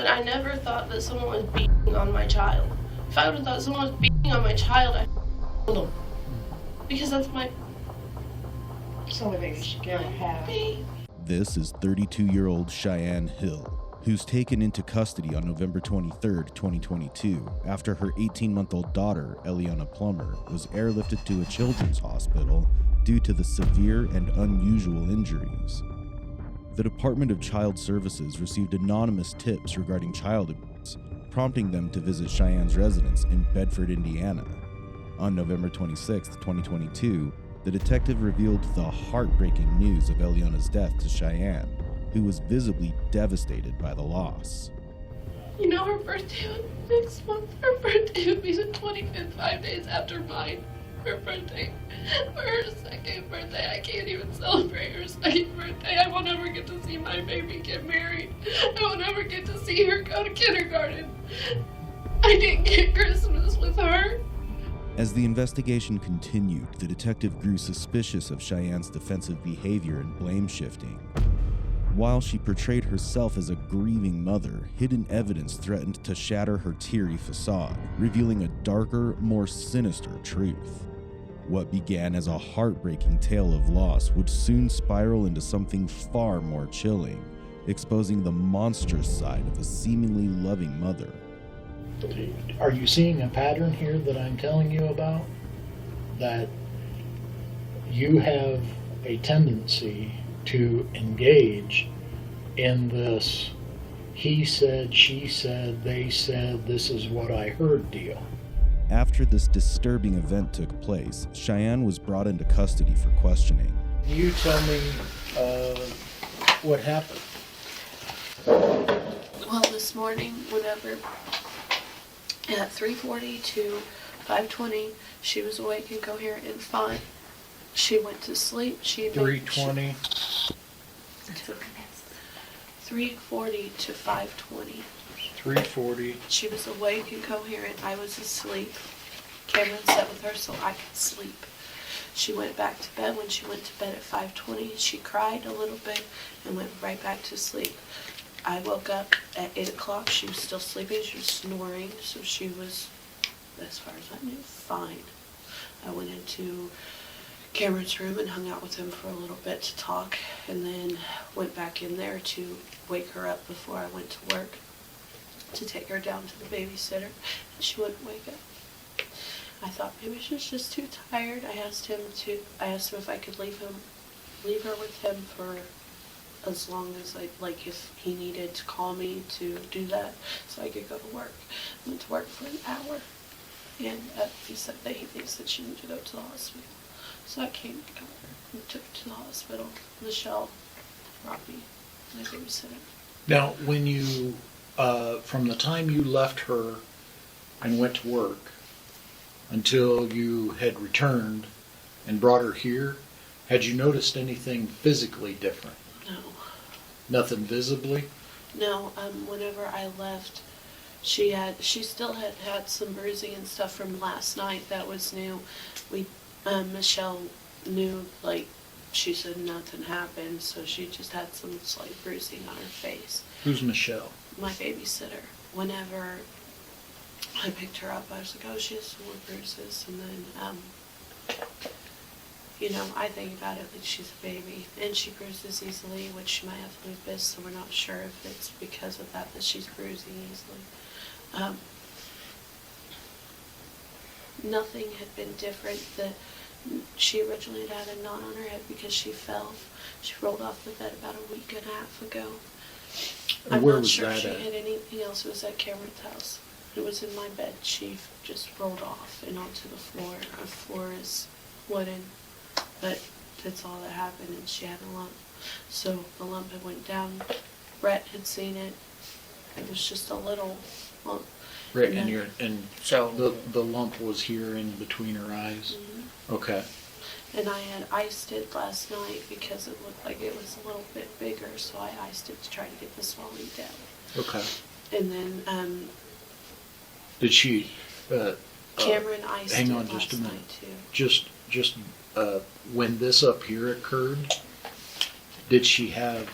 I never thought that someone was beating on my child. If I would have thought someone was beating on my child, I'd killed them. Because that's my... It's the only thing she can have. This is 32-year-old Cheyenne Hill, who's taken into custody on November 23, 2022, after her 18-month-old daughter, Elliaunna Plummer, was airlifted to a children's hospital due to the severe and unusual injuries. The Department of Child Services received anonymous tips regarding child abuse, prompting them to visit Cheyenne's residence in Bedford, Indiana. On November 26, 2022, the detective revealed the heartbreaking news of Elliaunna's death to Cheyenne, who was visibly devastated by the loss. You know, her birthday was next month. Her birthday would be the 25th, 5 days after mine. Her birthday. For her second birthday, I can't even celebrate her second birthday. I will never get to see my baby get married. I will never get to see her go to kindergarten. I didn't get Christmas with her. As the investigation continued, the detective grew suspicious of Cheyenne's defensive behavior and blame shifting. While she portrayed herself as a grieving mother, hidden evidence threatened to shatter her teary facade, revealing a darker, more sinister truth. What began as a heartbreaking tale of loss would soon spiral into something far more chilling, exposing the monstrous side of a seemingly loving mother. Are you seeing a pattern here that I'm telling you about? That you have a tendency to engage in this he said, she said, they said, this is what I heard deal. After this disturbing event took place, Cheyenne was brought into custody for questioning. You tell me what happened. Well, this morning, whenever, at 3:40 to 5:20, she was awake and coherent and fine. She went to sleep. 3:20. 3:40 to 5:20. 3:40. She was awake and coherent. I was asleep. Cameron sat with her so I could sleep. She went back to bed. When she went to bed at 5:20, she cried a little bit and went right back to sleep. I woke up at 8 o'clock. She was still sleeping. She was snoring, so she was, as far as I knew, fine. I went into Cameron's room and hung out with him for a little bit to talk, and then went back in there to wake her up before I went to work to take her down to the babysitter, and she wouldn't wake up. I thought maybe she was just too tired. I asked him if I could leave her with him for as long as if he needed to call me to do that, so I could go to work. I went to work for an hour, and he said that he thinks that she needed to go to the hospital. So I came to her and took her to the hospital. Michelle brought me my babysitter. Now, when you, from the time you left her and went to work until you had returned and brought her here, had you noticed anything physically different? No. Nothing visibly? No, whenever I left, she still had some bruising and stuff from last night that was new. Michelle knew, she said nothing happened, so she just had some slight bruising on her face. Who's Michelle? My babysitter. Whenever I picked her up, I was like, oh, she has some more bruises, and then, I think about it like she's a baby, and she bruises easily, which she might have lupus, so we're not sure if it's because of that she's bruising easily. Nothing had been different. She originally had a knot on her head because she fell. She rolled off the bed about a week and a half ago. I'm Where not was sure that if she at? had anything else. It was at Cameron's house. It was in my bed. She just rolled off and onto the floor. Our floor is wooden, but that's all that happened, and she had a lump. So the lump had went down. Brett had seen it. It was just a little lump. Right, And and So the lump was here in between her eyes? Mm-hmm. Okay. And I had iced it last night because it looked like it was a little bit bigger, so I iced it to try to get the swelling down. Okay. And then, Did she, Cameron iced hang it on last just a minute. night too. Just when this up here occurred, did she have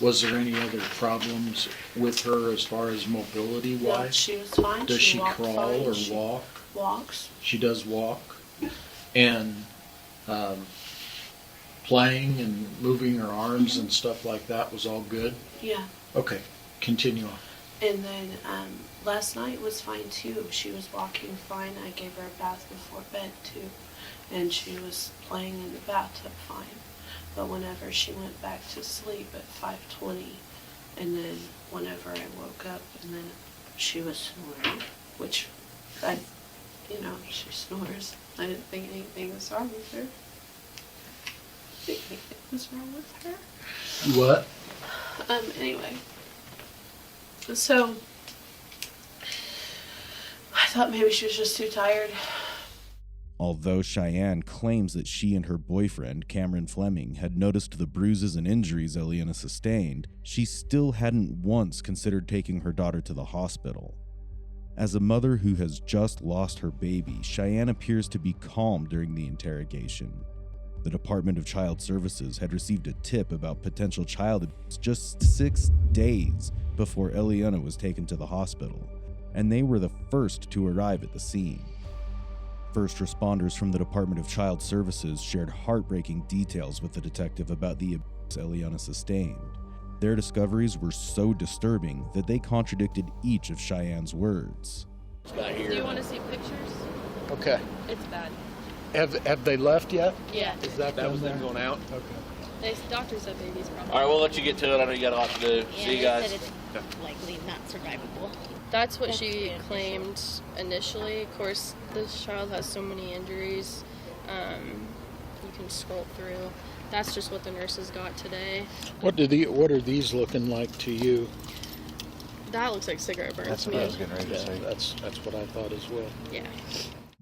Was there any other problems with her as far as mobility No, wise? she was fine. Does she walked crawl fine. or She walk? walks. She does walk. And playing and moving her arms and stuff like that was all good? Yeah. Okay, continue on. And then last night was fine too. She was walking fine. I gave her a bath before bed too. And she was playing in the bathtub fine. But whenever she went back to sleep at 5:20, and then whenever I woke up, and then she was snoring, which she snores. I didn't think anything was wrong with her. I didn't think anything was wrong with her. What? Anyway. So, I thought maybe she was just too tired. Although Cheyenne claims that she and her boyfriend, Cameron Fleming, had noticed the bruises and injuries Elliaunna sustained, she still hadn't once considered taking her daughter to the hospital. As a mother who has just lost her baby, Cheyenne appears to be calm during the interrogation. The Department of Child Services had received a tip about potential child abuse just 6 days before Elliaunna was taken to the hospital, and they were the first to arrive at the scene. First responders from the Department of Child Services shared heartbreaking details with the detective about the abuse Elliaunna sustained. Their discoveries were so disturbing that they contradicted each of Cheyenne's words. Do you want to see pictures? Okay. It's bad. Have they left yet? Yeah. Is that That was them them there? going out. Okay. Doctors have babies probably. All right, we'll let you get to it. I know you got a lot to do. Yeah, See you they guys. said it's likely not survivable. That's what That's she the claimed initially. Of course, this child has so many injuries. You can scroll through. That's just what the nurses got today. What are these looking like to you? That looks like cigarette burns That's to what me. I was getting ready to say. That's what I thought as well. Yeah.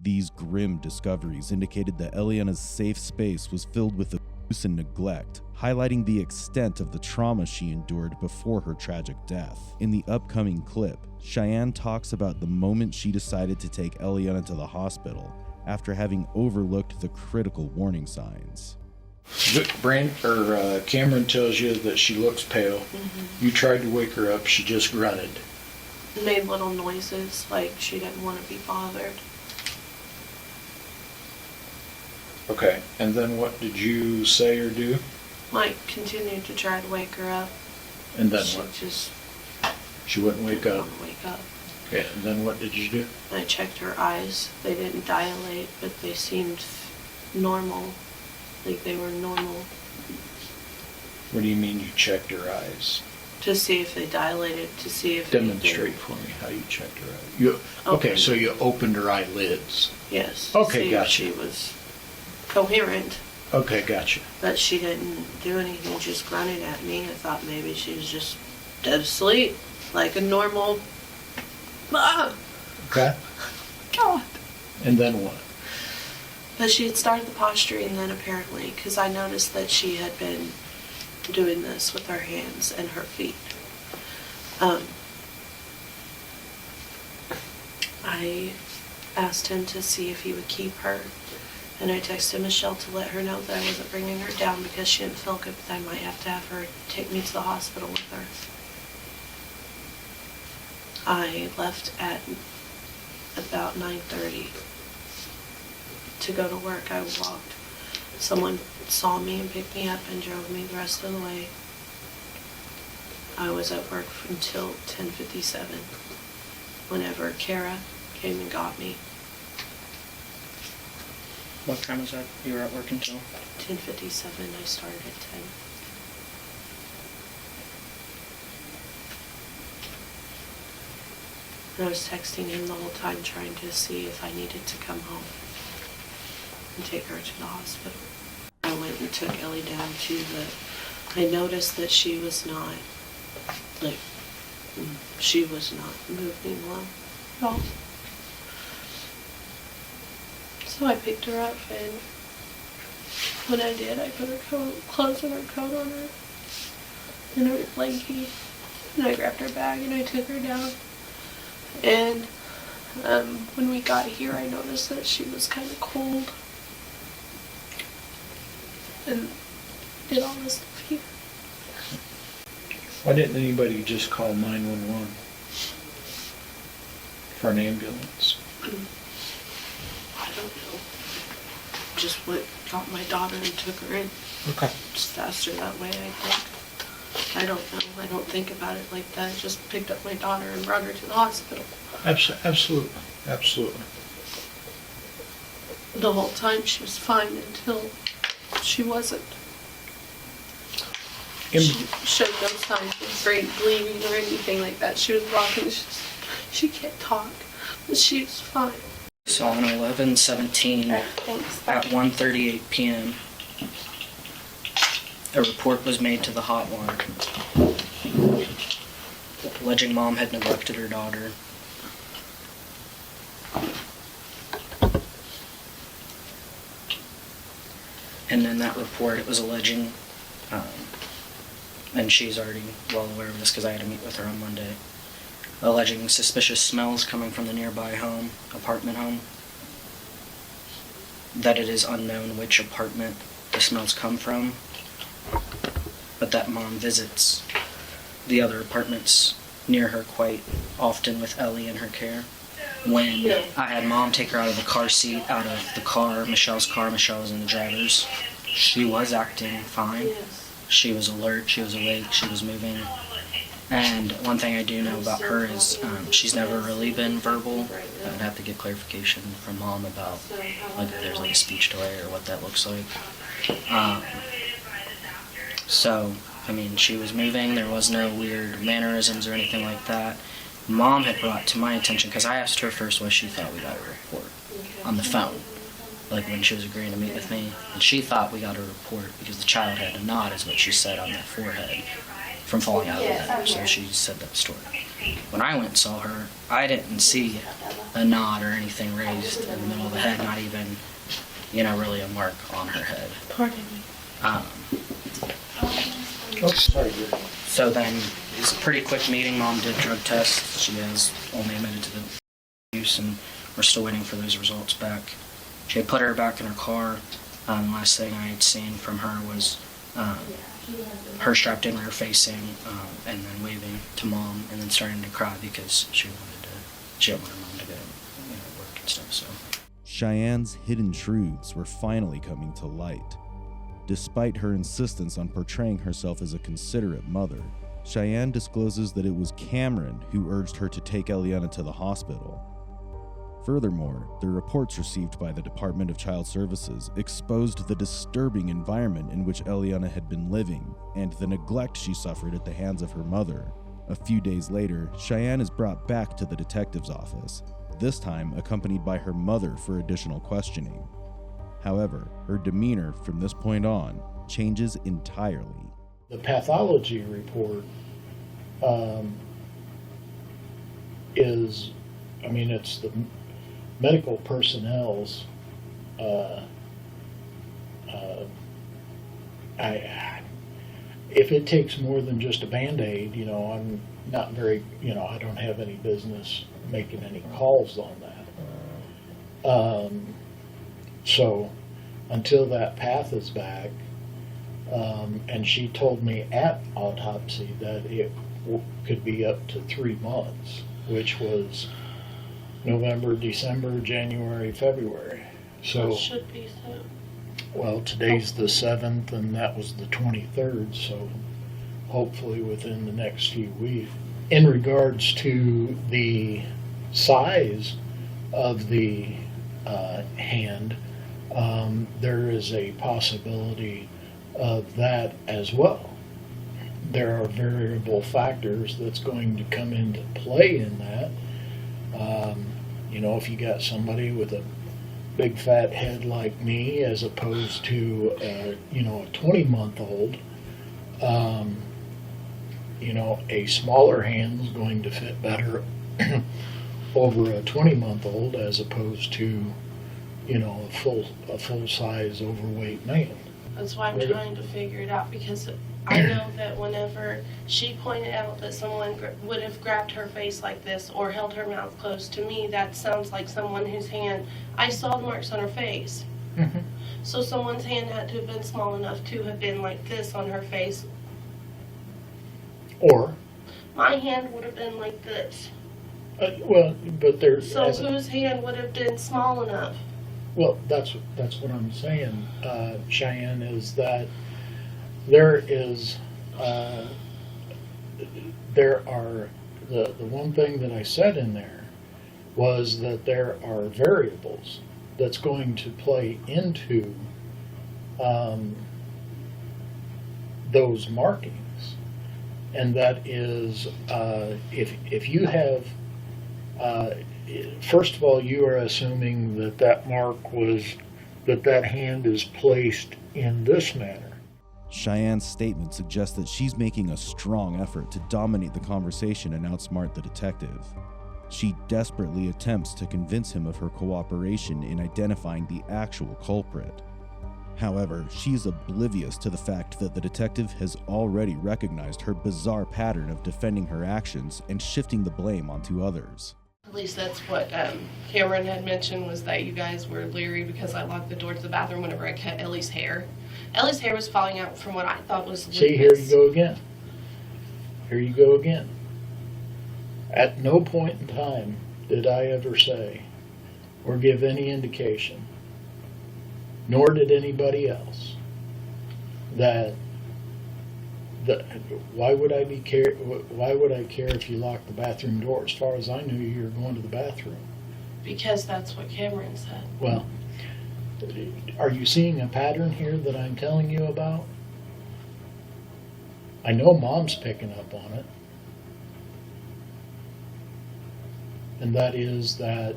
These grim discoveries indicated that Elliaunna's safe space was filled with abuse and neglect, highlighting the extent of the trauma she endured before her tragic death. In the upcoming clip, Cheyenne talks about the moment she decided to take Elliaunna to the hospital after having overlooked the critical warning signs. Cameron tells you that she looks pale. Mm-hmm. You tried to wake her up. She just grunted. Made little noises like she didn't want to be bothered. Okay. And then what did you say or do? Like, continued to try to wake her up. And then She what? just She wouldn't wake didn't up. want to wake up. Okay. And then what did you do? I checked her eyes. They didn't dilate, but they seemed normal. Like they were normal. What do you mean you checked her eyes? To see if they dilated, to see if Demonstrate for me how you checked her eyes. Okay, Opened. so you opened her eyelids. Yes. Okay, see if gotcha. she was coherent. Okay, gotcha. But she didn't do anything, just grunted at me. I thought maybe she was just dead asleep. Like a normal... Ah! Okay. God! And then what? But she had started the posturing then apparently, because I noticed that she had been doing this with her hands and her feet. I asked him to see if he would keep her, and I texted Michelle to let her know that I wasn't bringing her down because she didn't feel good, but I might have to have her take me to the hospital with her. I left at about 9:30 to go to work. I walked. Someone saw me and picked me up and drove me the rest of the way. I was at work until 10:57 whenever Kara came and got me. What time was that? You were at work until? 10:57, I started at 10. And I was texting him the whole time trying to see if I needed to come home and take her to the hospital. I went and took Ellie down to I noticed that she was not, she was not moving well at all. So I picked her up, and when I did, I put her clothes and her coat on her and her blankie, and I grabbed her bag and I took her down. And when we got here, I noticed that she was kind of cold and did all this stuff here. Why didn't anybody just call 911 for an ambulance? I don't know. Just went, got my daughter and took her in. Okay. Just faster that way, I think. I don't know. I don't think about it like that. I just picked up my daughter and brought her to the hospital. Absolutely. Absolutely. The whole time she was fine until she wasn't. She showed no signs of great bleeding or anything like that. She was rocking. She can't talk, but she was fine. So on 11/17 Thanks. at 1:38 p.m., a report was made to the hotline alleging mom had neglected her daughter. And in that report, it was alleging, and she's already well aware of this because I had to meet with her on Monday, alleging suspicious smells coming from the nearby apartment home, that it is unknown which apartment the smells come from, but that mom visits the other apartments near her quite often with Ellie in her care. When I had mom take her out of the car seat, out of the car, Michelle's car, Michelle was in the driver's, she was acting fine. Yes. She was alert, she was awake, she was moving. And one thing I do know about her is she's never really been verbal. I'd have to get clarification from mom about like if there's like a speech delay or what that looks like. So, I mean, she was moving, there was no weird mannerisms or anything like that. Mom had brought to my attention, because I asked her first what she thought we got a report on the phone, like when she was agreeing to meet with me, and she thought we got a report because the child had a knot, is what she said, on that forehead from falling out of the bed, so she said that story. When I went and saw her, I didn't see a knot or anything raised in the middle of the head, not even, really a mark on her head. Pardon me. Sorry. So then, it was a pretty quick meeting. Mom did drug tests. She has only admitted to the use, and we're still waiting for those results back. She had put her back in her car. Last thing I had seen from her was her strapped in, rear facing, and then waving to mom, and then starting to cry because she didn't want her mom to go work and stuff. So Cheyenne's hidden truths were finally coming to light. Despite her insistence on portraying herself as a considerate mother, Cheyenne discloses that it was Cameron who urged her to take Elliaunna to the hospital. Furthermore, the reports received by the Department of Child Services exposed the disturbing environment in which Elliaunna had been living and the neglect she suffered at the hands of her mother. A few days later, Cheyenne is brought back to the detective's office, this time accompanied by her mother for additional questioning. However, her demeanor from this point on changes entirely. The pathology report it's the medical personnel's. If it takes more than just a Band-Aid, I'm not very, I don't have any business making any calls on that. So until that path is back, and she told me at autopsy that it could be up to 3 months, which was November, December, January, February. So It should be so. well, today's the 7th, and that was the 23rd, so hopefully within the next few weeks. In regards to the size of the hand, there is a possibility of that as well. There are variable factors that's going to come into play in that. If you got somebody with a big fat head like me as opposed to a 20-month-old, a smaller hand is going to fit better over a 20-month-old as opposed to a full-size overweight man. That's why I'm trying to figure it out, because I know that whenever she pointed out that someone would have grabbed her face like this or held her mouth closed, to me that sounds like someone whose hand, I saw the marks on her face. Mm-hmm. So someone's hand had to have been small enough to have been like this on her face. Or, My hand would have been like this. well, but there's, So whose hand would have been small enough? well, that's what I'm saying, Cheyenne, is that there is, there are, the one thing that I said in there was that there are variables that's going to play into those markings. And that is, if you have, first of all, you are assuming that that mark was, that hand is placed in this manner. Cheyenne's statement suggests that she's making a strong effort to dominate the conversation and outsmart the detective. She desperately attempts to convince him of her cooperation in identifying the actual culprit. However, she's oblivious to the fact that the detective has already recognized her bizarre pattern of defending her actions and shifting the blame onto others. At least that's what Cameron had mentioned, was that you guys were leery because I locked the door to the bathroom whenever I cut Ellie's hair. Ellie's hair was falling out from what I thought was lupus. See, here you go again. Here you go again. At no point in time did I ever say or give any indication, nor did anybody else, that why would I care if you locked the bathroom door? As far as I knew, you were going to the bathroom. Because that's what Cameron said. Well, are you seeing a pattern here that I'm telling you about? I know Mom's picking up on it. And that is that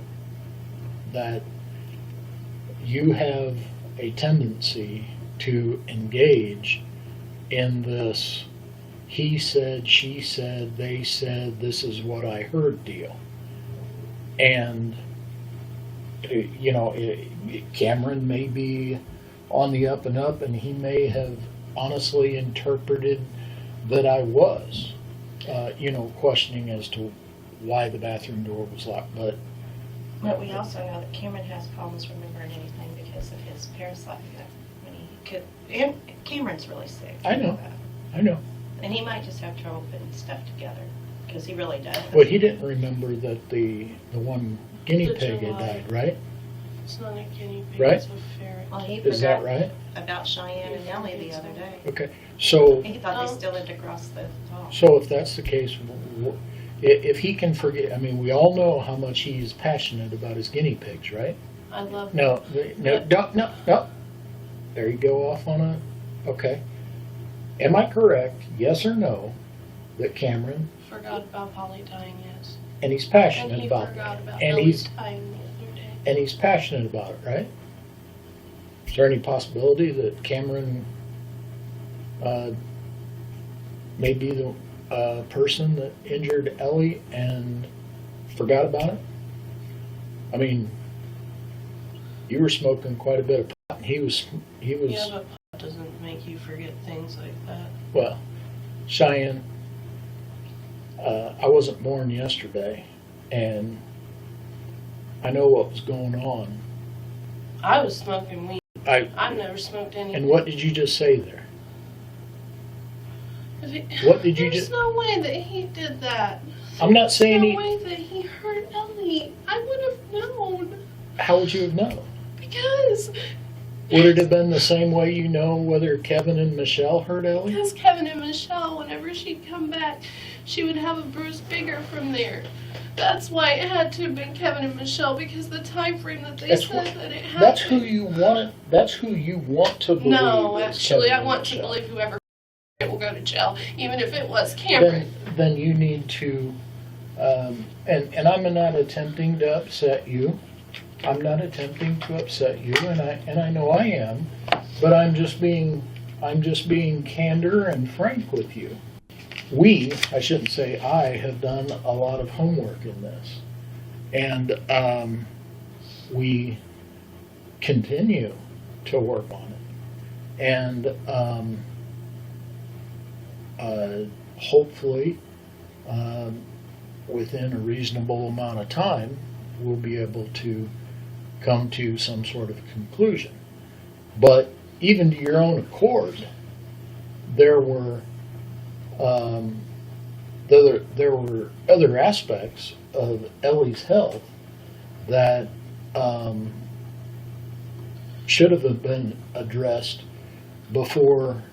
you have a tendency to engage in this he said, she said, they said, this is what I heard deal. And, you know, Cameron may be on the up and up, and he may have honestly interpreted that I was, you know, questioning as to why the bathroom door was locked. But we also know that Cameron has problems remembering anything because of his parasite when he could. And Cameron's really sick. I know. that. I know. And he might just have trouble putting stuff together because he really does. But he didn't remember that the one guinea The pig had July. died, right? It's not a guinea pig, Right? it's a ferret. Well, he Is that forgot right? about Cheyenne and Ellie the other day. Okay. So, He thought they still lived across the hall. so if that's the case, if he can forget, I mean, we all know how much he's passionate about his guinea pigs, right? I love No, no. There you go off on a, okay. Am I correct, yes or no, that Cameron, Forgot about Polly dying, yes. and he's And passionate he about forgot that, about and Ellie's he's, dying the other day. and he's passionate about it, right? Is there any possibility that Cameron may be the person that injured Ellie and forgot about it? I mean, you were smoking quite a bit of pot, and he was, Yeah, but pot doesn't make you forget things like that. well, Cheyenne, I wasn't born yesterday, and I know what was going on. I was smoking weed. I've never smoked anything. And what did you just say there? What did you There's just? no way that he did that. I'm not saying There's he. no way that he hurt Ellie. I would have known. How would you have known? Because Would it have been the same way you know whether Kevin and Michelle hurt Ellie? Kevin and Michelle, whenever she'd come back, she would have a bruise bigger from there. That's why it had to have been Kevin and Michelle, because the time frame that they That's said what- that it happened. That's who you want. That's who you want to believe. No, is actually, Kevin I and want to Michelle. believe whoever it will go to jail, even if it was Cameron. Then you need to. And I'm not attempting to upset you. I'm not attempting to upset you, and I know I am, but I'm just being candor and frank with you. I shouldn't say I, have done a lot of homework in this, and we continue to work on it, and hopefully within a reasonable amount of time we'll be able to come to some sort of conclusion. But even to your own accord, there were there were other aspects of Ellie's health that should have been addressed before,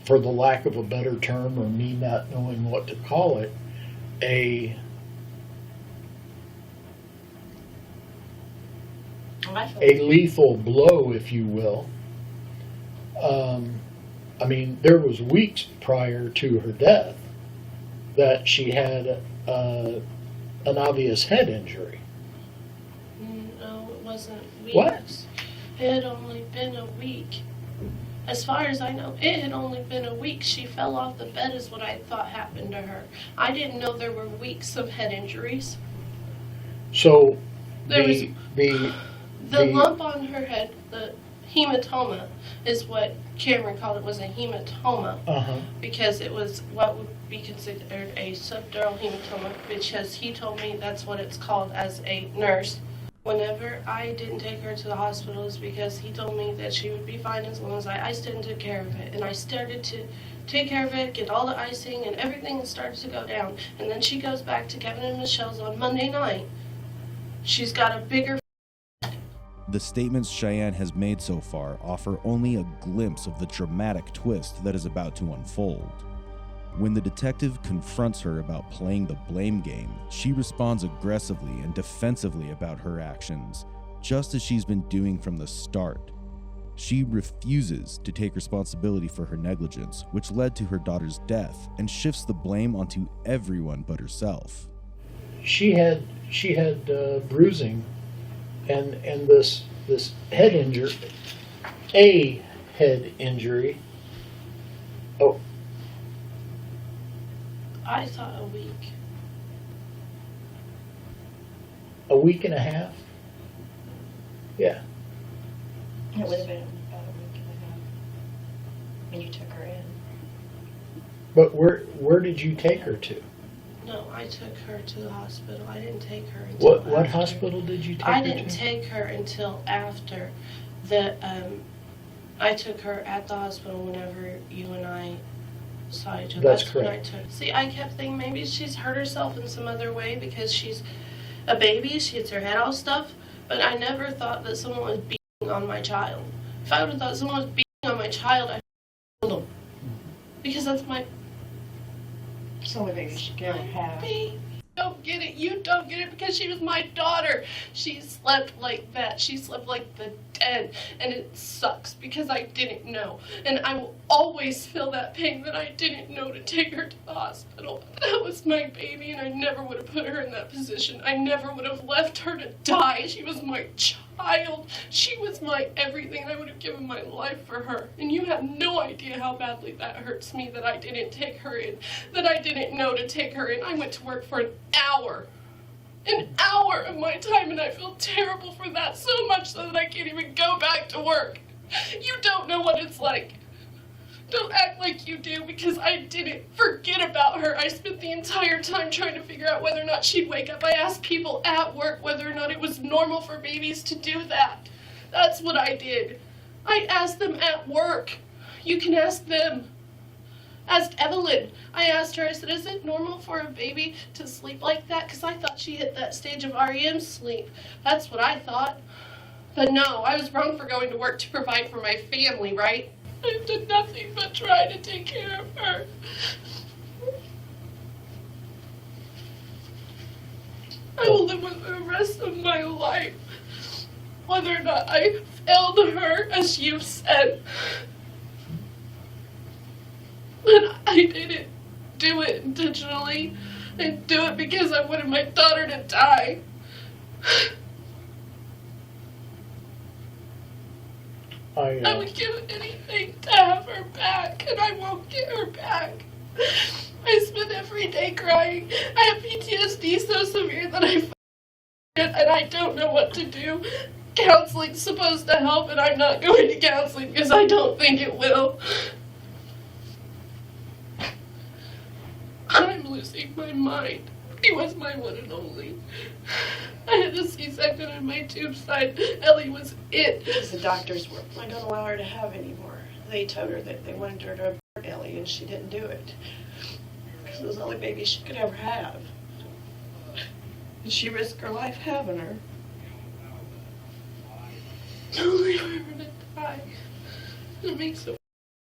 for the lack of a better term or me not knowing what to call it, a lethal blow, if you will. I mean, there was weeks prior to her death that she had an obvious head injury. No, it wasn't weeks. What? It had only been a week. As far as I know, it had only been a week. She fell off the bed is what I thought happened to her. I didn't know there were weeks of head injuries. So There was the the lump on her head, the hematoma, is what Cameron called it, was a hematoma. Because it was what would be considered a subdural hematoma, because he told me that's what it's called as a nurse. Whenever I didn't take her to the hospital is because he told me that she would be fine as long as I stood and took care of it. And I started to take care of it, get all the icing and everything started to go down. And then she goes back to Kevin and Michelle's on Monday night. She's got a bigger... The statements Cheyenne has made so far offer only a glimpse of the dramatic twist that is about to unfold. When the detective confronts her about playing the blame game, she responds aggressively and defensively about her actions, just as she's been doing from the start. She refuses to take responsibility for her negligence, which led to her daughter's death, and shifts the blame onto everyone but herself. She had bruising and this head injury, a head injury. Oh, I thought a week. a week and a half. Yeah. It would have been about a week and a half when you took her in. But where did you take her to? No, I took her to the hospital. I didn't take her until What after. hospital did you take I her to? didn't take her until after the, I took her at the hospital whenever you and I saw each other. That's when correct. See, I kept thinking maybe she's hurt herself in some other way because she's a baby, she gets her head all stuffed, but I never thought that someone was beating on my child. If I would have thought someone was beating on my child, I'd killed them. Because that's my So maybe she could have. baby. Don't get it. You don't get it because she was my daughter. She slept like that. She slept like the dead. And it sucks because I didn't know. And I will always feel that pain that I didn't know to take her to the hospital. That was my baby and I never would have put her in that position. I never would have left her to die. She was my child. She was my everything. I would have given my life for her. And you have no idea how badly that hurts me that I didn't take her in. That I didn't know to take her in. I went to work for an hour of my time, and I feel terrible for that so much so that I can't even go back to work. You don't know what it's like. Don't act like you do, because I didn't forget about her. I spent the entire time trying to figure out whether or not she'd wake up. I asked people at work whether or not it was normal for babies to do that. That's what I did. I asked them at work. You can ask them. Asked Evelyn. I asked her, I said, is it normal for a baby to sleep like that? Because I thought she hit that stage of REM sleep. That's what I thought. But no, I was wrong for going to work to provide for my family, right? I've done nothing but try to take care of her. I will live with her the rest of my life. Whether or not I failed her, as you said. But I didn't do it intentionally. I didn't do it because I wanted my daughter to die. I would give anything to have her back, and I won't get her back. I spend every day crying. I have PTSD so severe that and I don't know what to do. Counseling's supposed to help, and I'm not going to counseling because I don't think it will. I'm losing my mind. He was my one and only. I had a C-section in my tube side. Ellie was it. Because the doctors were not going to allow her to have any more. They told her that they wanted her to abort Ellie, and she didn't do it. This was the only baby she could ever have. And she risked her life having her. Only for her to die. It makes no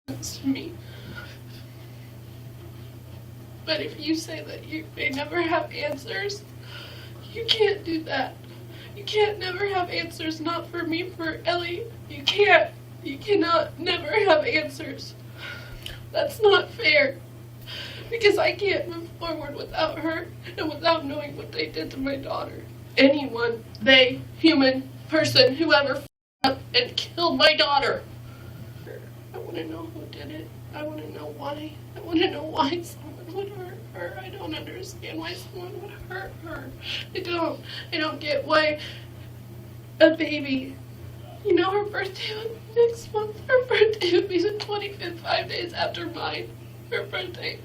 sense to me. But if you say that you may never have answers, you can't do that. You can't never have answers, not for me, for Ellie. You can't. You cannot never have answers. That's not fair. Because I can't move forward without her and without knowing what they did to my daughter. Anyone, they, human, person, whoever f***ed up and killed my daughter. I want to know who did it. I want to know why. I want to know why someone would hurt her. I don't understand why someone would hurt her. I don't get why a baby, you know, her birthday was next month. Her birthday would be the 25th, 5 days after mine. Her birthday,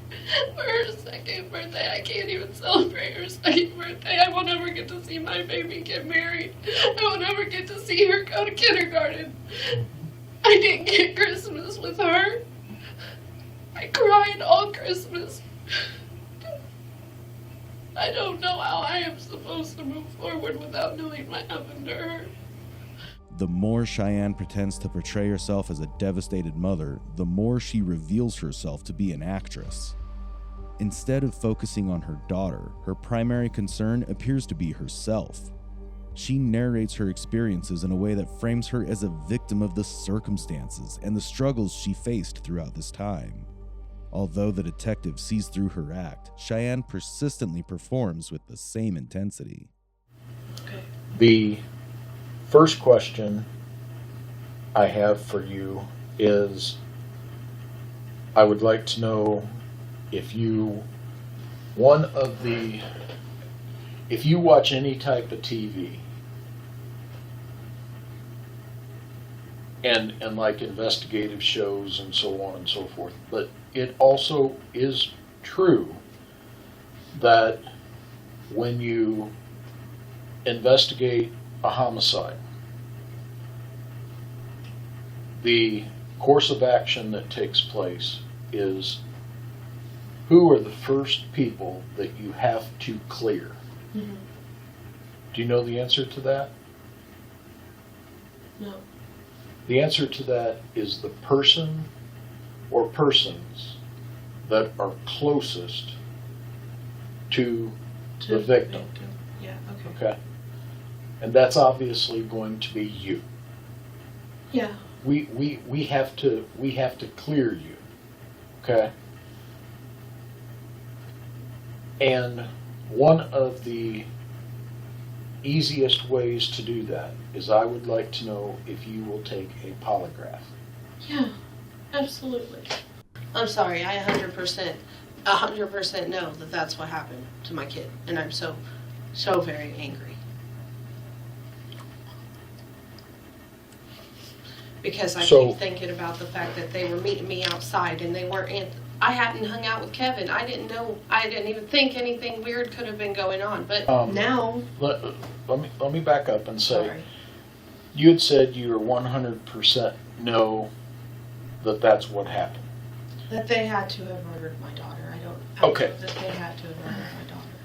for her second birthday, I can't even celebrate her second birthday. I won't ever get to see my baby get married. I won't ever get to see her go to kindergarten. I didn't get Christmas with her. I cried all Christmas. I don't know how I am supposed to move forward without knowing what happened to her. The more Cheyenne pretends to portray herself as a devastated mother, the more she reveals herself to be an actress. Instead of focusing on her daughter, her primary concern appears to be herself. She narrates her experiences in a way that frames her as a victim of the circumstances and the struggles she faced throughout this time. Although the detective sees through her act, Cheyenne persistently performs with the same intensity. The first question I have for you is, I would like to know if you watch any type of TV and like investigative shows and so on and so forth, but it also is true that when you investigate a homicide, the course of action that takes place is, who are the first people that you have to clear? Mm-hmm. Do you know the answer to that? No. The answer to that is the person or persons that are closest to the victim. Yeah, okay. Okay? And that's obviously going to be you. Yeah. We have to clear you. Okay? And one of the easiest ways to do that is, I would like to know if you will take a polygraph. Yeah, absolutely. I'm sorry, I 100% know that that's what happened to my kid. And I'm so very angry. Because I keep thinking about the fact that they were meeting me outside and they weren't, I hadn't hung out with Kevin. I didn't even think anything weird could have been going on. But now... Let me back up and say, sorry. You had said you were 100% know that that's what happened. That they had to have murdered my daughter. I know that they had to have murdered my daughter.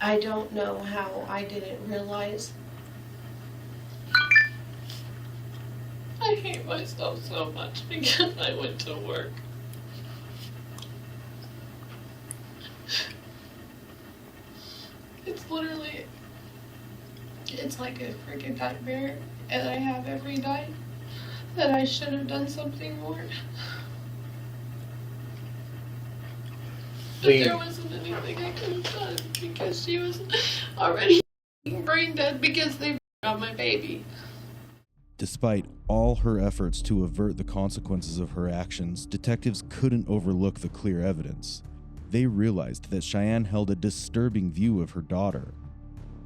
I don't know how I didn't realize. I hate myself so much because I went to work. It's literally, it's like a freaking nightmare, and I have every night that I should have done something more. But there wasn't anything I could have done because she was already brain dead because they on my baby. Despite all her efforts to avert the consequences of her actions, detectives couldn't overlook the clear evidence. They realized that Cheyenne held a disturbing view of her daughter.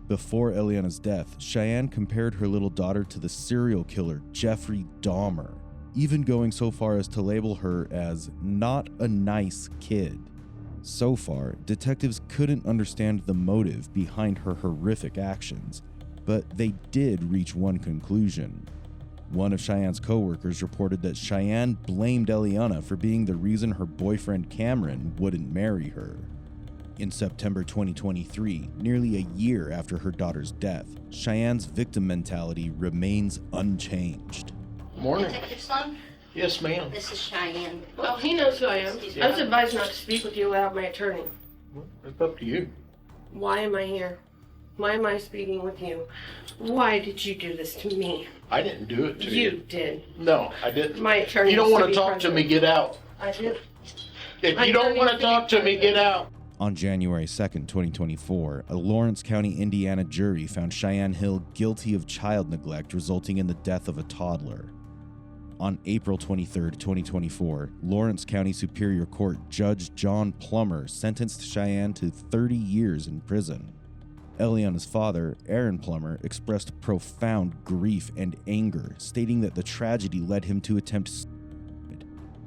Before Elliaunna's death, Cheyenne compared her little daughter to the serial killer Jeffrey Dahmer, even going so far as to label her as not a nice kid. So far, detectives couldn't understand the motive behind her horrific actions, but they did reach one conclusion. One of Cheyenne's co-workers reported that Cheyenne blamed Elliaunna for being the reason her boyfriend Cameron wouldn't marry her. In September 2023, nearly a year after her daughter's death, Cheyenne's victim mentality remains unchanged. Morning. Is that your son? Yes, ma'am. This is Cheyenne. Well, he knows who I am. I was advised not to speak with you without my attorney. It's up to you. Why am I here? Why am I speaking with you? Why did you do this to me? I didn't do it to you. You did. No, I didn't. My attorney. If you don't is want to be talk to present. me, get out. I did. If My you don't attorney want is to to talk be to me, get out. On January 2nd, 2024, a Lawrence County, Indiana jury found Cheyenne Hill guilty of child neglect resulting in the death of a toddler. On April 23, 2024, Lawrence County Superior Court Judge John Plummer sentenced Cheyenne to 30 years in prison. Elliaunna's father, Aaron Plummer, expressed profound grief and anger, stating that the tragedy led him to attempt suicide.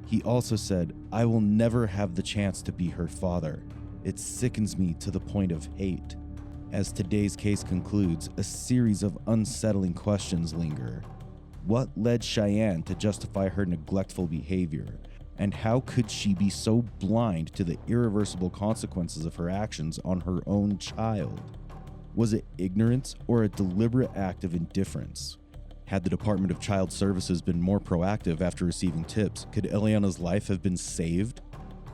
He also said, "I will never have the chance to be her father. It sickens me to the point of hate." As today's case concludes, a series of unsettling questions linger. What led Cheyenne to justify her neglectful behavior? And how could she be so blind to the irreversible consequences of her actions on her own child? Was it ignorance or a deliberate act of indifference? Had the Department of Child Services been more proactive after receiving tips, could Elliaunna's life have been saved?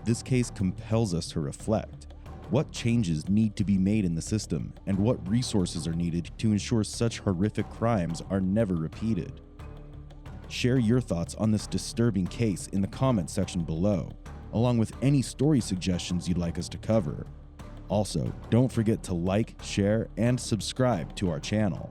This case compels us to reflect. What changes need to be made in the system, and what resources are needed to ensure such horrific crimes are never repeated? Share your thoughts on this disturbing case in the comments section below, along with any story suggestions you'd like us to cover. Also, don't forget to like, share, and subscribe to our channel.